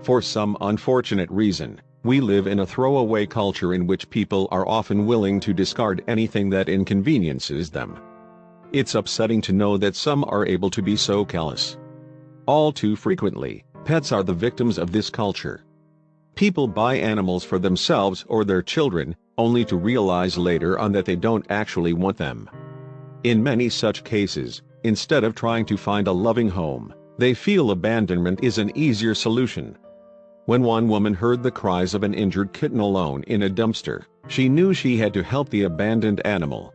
For some unfortunate reason, we live in a throwaway culture in which people are often willing to discard anything that inconveniences them. It's upsetting to know that some are able to be so callous. All too frequently, pets are the victims of this culture. People buy animals for themselves or their children, only to realize later on that they don't actually want them. In many such cases, instead of trying to find a loving home, they feel abandonment is an easier solution. When one woman heard the cries of an injured kitten alone in a dumpster, she knew she had to help the abandoned animal.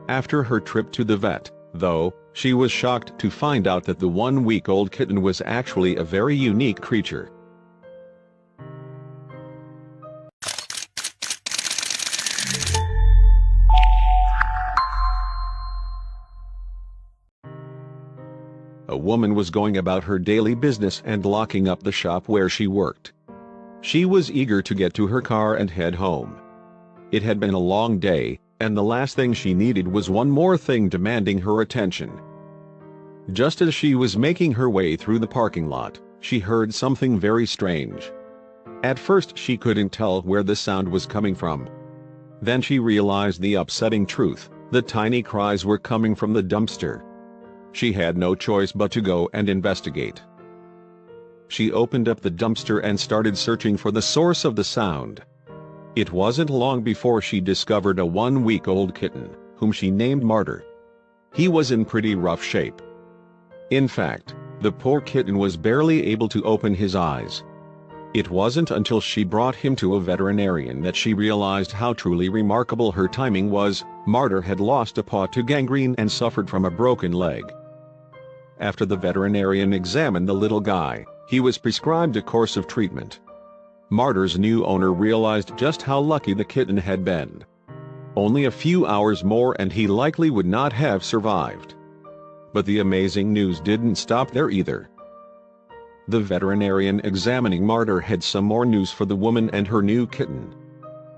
After her trip to the vet, though, she was shocked to find out that the 1-week-old kitten was actually a very unique creature. A woman was going about her daily business and locking up the shop where she worked. She was eager to get to her car and head home. It had been a long day, and the last thing she needed was one more thing demanding her attention. Just as she was making her way through the parking lot, she heard something very strange. At first she couldn't tell where the sound was coming from. Then she realized the upsetting truth: the tiny cries were coming from the dumpster. She had no choice but to go and investigate. She opened up the dumpster and started searching for the source of the sound. It wasn't long before she discovered a 1-week-old kitten, whom she named Martyr. He was in pretty rough shape. In fact, the poor kitten was barely able to open his eyes. It wasn't until she brought him to a veterinarian that she realized how truly remarkable her timing was. Martyr had lost a paw to gangrene and suffered from a broken leg. After the veterinarian examined the little guy, he was prescribed a course of treatment. Martyr's new owner realized just how lucky the kitten had been. Only a few hours more and he likely would not have survived. But the amazing news didn't stop there either. The veterinarian examining Martyr had some more news for the woman and her new kitten.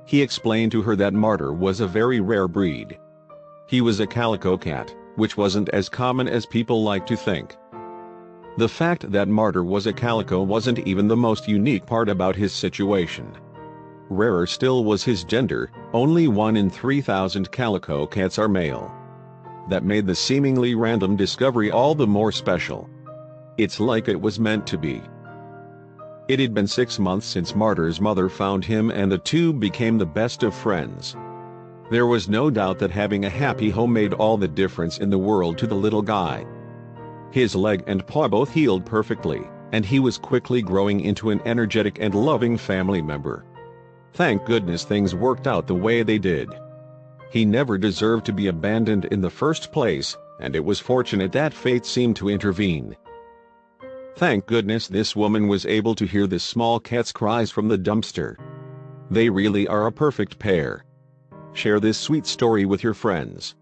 He explained to her that Martyr was a very rare breed. He was a calico cat, which wasn't as common as people like to think. The fact that Martyr was a calico wasn't even the most unique part about his situation. Rarer still was his gender: only 1 in 3,000 calico cats are male. That made the seemingly random discovery all the more special. It's like it was meant to be. It had been 6 months since Martyr's mother found him, and the two became the best of friends. There was no doubt that having a happy home made all the difference in the world to the little guy. His leg and paw both healed perfectly, and he was quickly growing into an energetic and loving family member. Thank goodness things worked out the way they did. He never deserved to be abandoned in the first place, and it was fortunate that fate seemed to intervene. Thank goodness this woman was able to hear this small cat's cries from the dumpster. They really are a perfect pair. Share this sweet story with your friends.